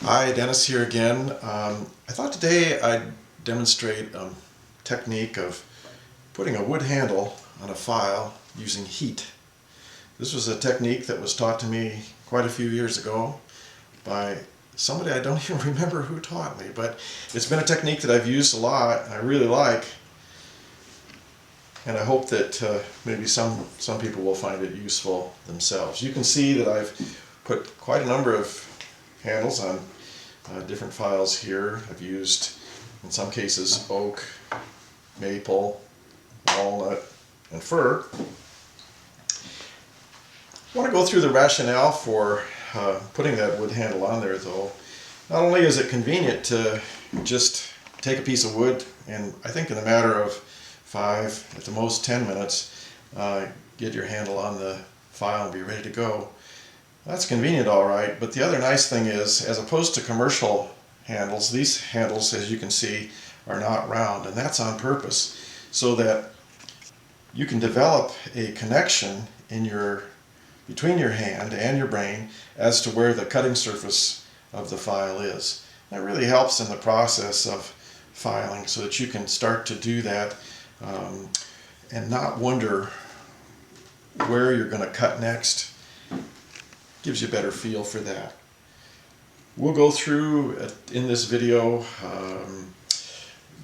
Hi, Dennis here again. I thought today I'd demonstrate a technique of putting a wood handle on a file using heat. This was a technique that was taught to me quite a few years ago by somebody I don't even remember who taught me, but it's been a technique that I've used a lot, I really like, and I hope that maybe some people will find it useful themselves. You can see that I've put quite a number of handles on different files here. I've used, in some cases, oak, maple, walnut, and fir. I want to go through the rationale for putting that wood handle on there, though. Not only is it convenient to just take a piece of wood and, I think in a matter of 5, at the most 10 minutes, get your handle on the file and be ready to go. That's convenient, all right, but the other nice thing is, as opposed to commercial handles, these handles, as you can see, are not round, and that's on purpose, so that you can develop a connection between your hand and your brain as to where the cutting surface of the file is. That really helps in the process of filing, so that you can start to do that and not wonder where you're going to cut next. Gives you a better feel for that. We'll go through in this video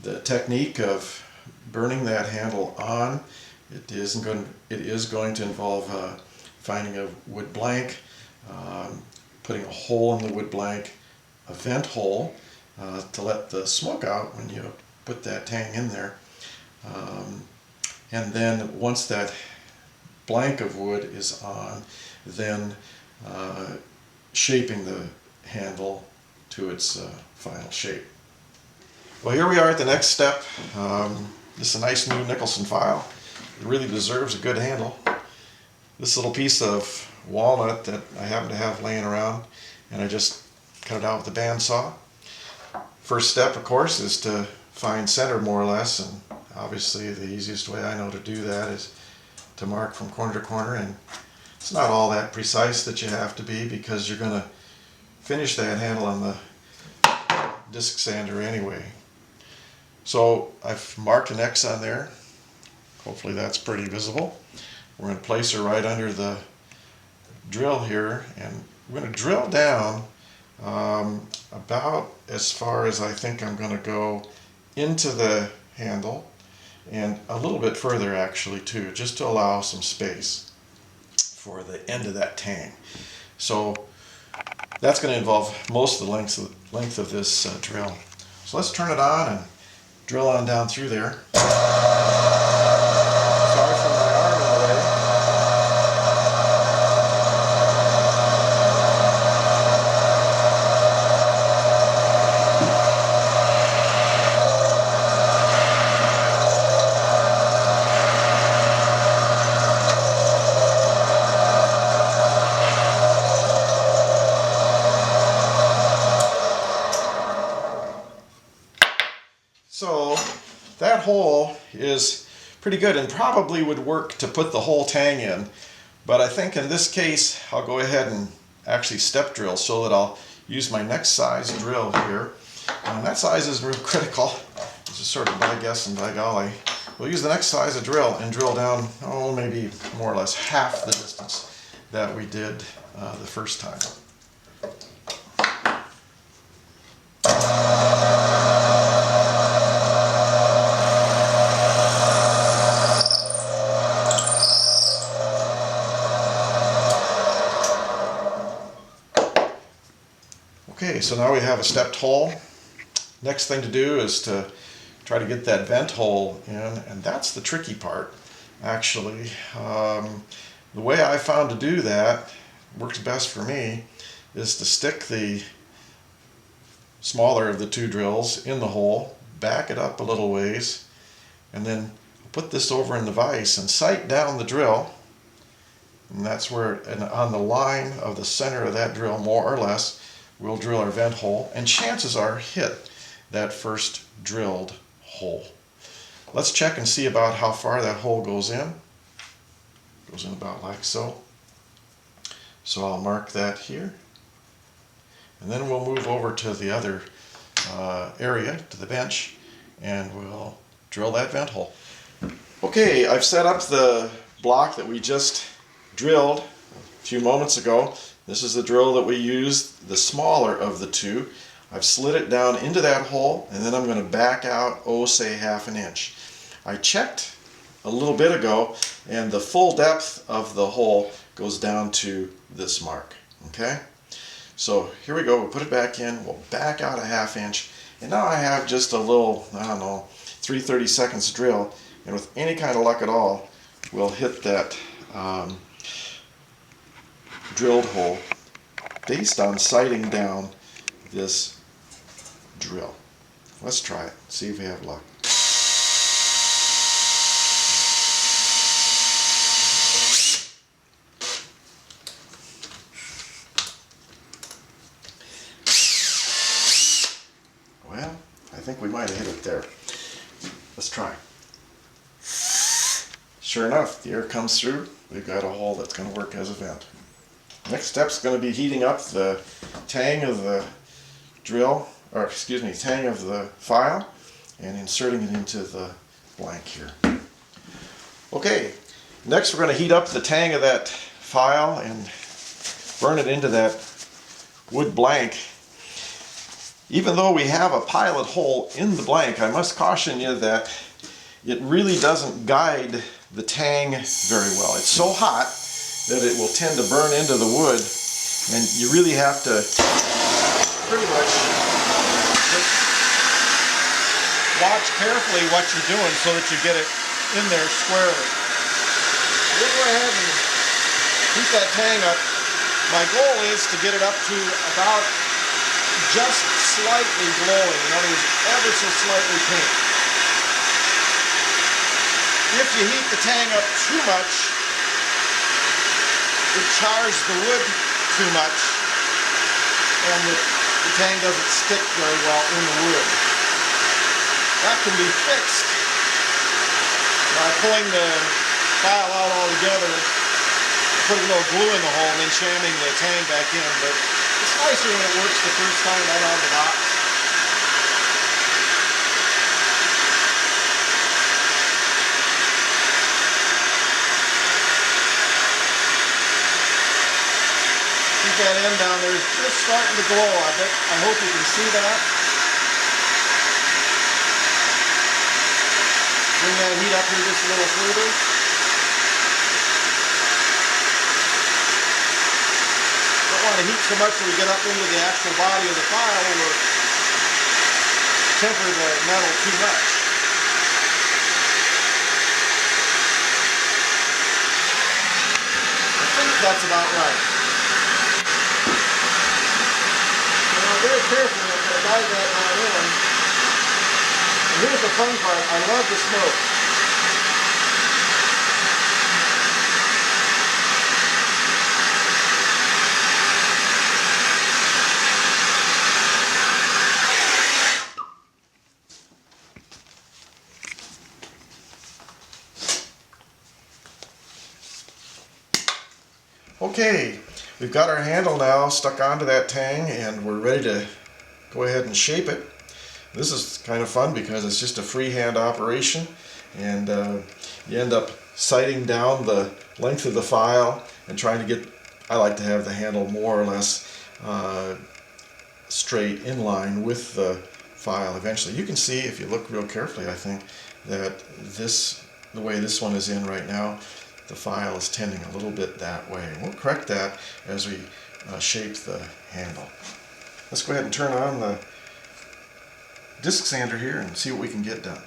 the technique of burning that handle on. It is going to involve finding a wood blank, putting a hole in the wood blank, a vent hole to let the smoke out when you put that tang in there, and then once that blank of wood is on, then shaping the handle to its final shape. Well, here we are at the next step. This is a nice new Nicholson file. It really deserves a good handle. This little piece of walnut that I happen to have laying around, and I just cut it out with a bandsaw. First step, of course, is to find center more or less, and obviously the easiest way I know to do that is to mark from corner to corner, and it's not all that precise that you have to be, because you're going to finish that handle on the disc sander anyway. So I've marked an X on there. Hopefully that's pretty visible. We're going to place her right under the drill here, and we're going to drill down about as far as I think I'm going to go into the handle, and a little bit further actually too, just to allow some space for the end of that tang. So that's going to involve most of the length of this drill. So let's turn it on and drill on down through there. Sorry for my arm in the way. So that hole is pretty good and probably would work to put the whole tang in, but I think in this case I'll go ahead and actually step drill, so that I'll use my next size drill here. And that size is real critical. It's just sort of by guess and by golly. We'll use the next size of drill and drill down, maybe more or less half the distance that we did the first time. Okay, so now we have a stepped hole. Next thing to do is to try to get that vent hole in, and that's the tricky part, actually. The way I found to do that, works best for me, is to stick the smaller of the two drills in the hole, back it up a little ways, and then put this over in the vise and sight down the drill, and that's where, and on the line of the center of that drill, more or less, we'll drill our vent hole, and chances are hit that first drilled hole. Let's check and see about how far that hole goes in. Goes in about like so. So I'll mark that here. and then we'll move over to the other area, to the bench, and we'll drill that vent hole. Okay, I've set up the block that we just drilled a few moments ago. This is the drill that we used, the smaller of the two. I've slid it down into that hole, and then I'm going to back out, say ½ inch. I checked a little bit ago, and the full depth of the hole goes down to this mark. Okay? So here we go, we'll put it back in, we'll back out ½ inch, and now I have just a little, I don't know, 3/32 drill, and with any kind of luck at all, we'll hit that drilled hole based on sighting down this drill. Let's try it, see if we have luck. Well, I think we might have hit it there. Let's try. Sure enough, the air comes through. We've got a hole that's going to work as a vent. Next step's going to be heating up the tang of the drill, or excuse me, tang of the file, and inserting it into the blank here. Okay, next we're going to heat up the tang of that file and burn it into that wood blank. Even though we have a pilot hole in the blank, I must caution you that it really doesn't guide the tang very well. It's so hot that it will tend to burn into the wood, and you really have to pretty much just watch carefully what you're doing so that you get it in there squarely. We'll go ahead and heat that tang up. My goal is to get it up to about just slightly glowing, in other words, ever so slightly pink. If you heat the tang up too much, it chars the wood too much, and the tang doesn't stick very well in the wood. That can be fixed by pulling the file out altogether, putting a little glue in the hole, and then jamming the tang back in. But it's nicer when it works the first time right out of the box. Keep that end down there. It's just starting to glow. I hope you can see that. Bring that heat up here just a little further. Don't want to heat so much that we get up into the actual body of the file or temper the metal too much. I think that's about right. Now very carefully I'm going to guide that down in. And here's the fun part, I love the smoke. Okay, we've got our handle now stuck onto that tang, and we're ready to go ahead and shape it. This is kind of fun because it's just a freehand operation, and you end up sighting down the length of the file and trying to get, I like to have the handle more or less straight in line with the file eventually. You can see, if you look real carefully, I think, that the way this one is in right now, the file is tending a little bit that way. We'll correct that as we shape the handle. Let's go ahead and turn on the disc sander here and see what we can get done.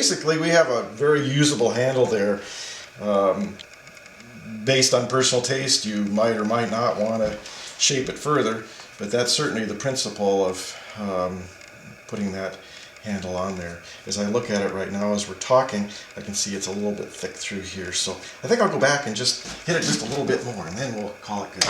basically we have a very usable handle there. Based on personal taste, you might or might not want to shape it further, but that's certainly the principle of putting that handle on there. As I look at it right now as we're talking, I can see it's a little bit thick through here, so I think I'll go back and just hit it just a little bit more and then we'll call it good.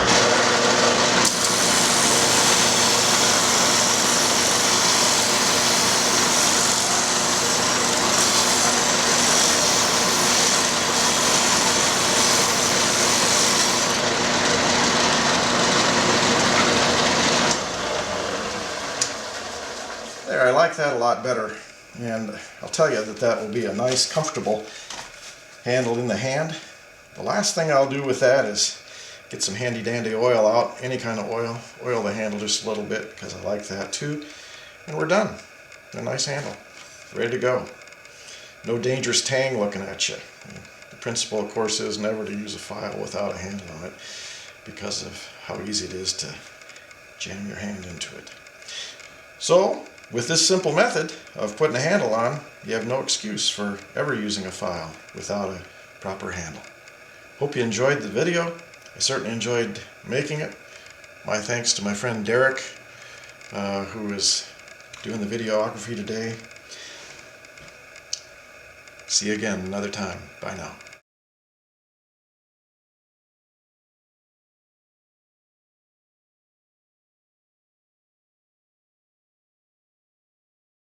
There, I like that a lot better, and I'll tell you that that will be a nice, comfortable handle in the hand. The last thing I'll do with that is get some handy dandy oil out, any kind of oil the handle just a little bit because I like that too, and we're done. A nice handle, ready to go. No dangerous tang looking at you. The principle, of course, is never to use a file without a handle on it because of how easy it is to jam your hand into it. So, with this simple method of putting a handle on, you have no excuse for ever using a file without a proper handle. Hope you enjoyed the video. I certainly enjoyed making it. My thanks to my friend Derek, who is doing the videography today. See you again another time. Bye now.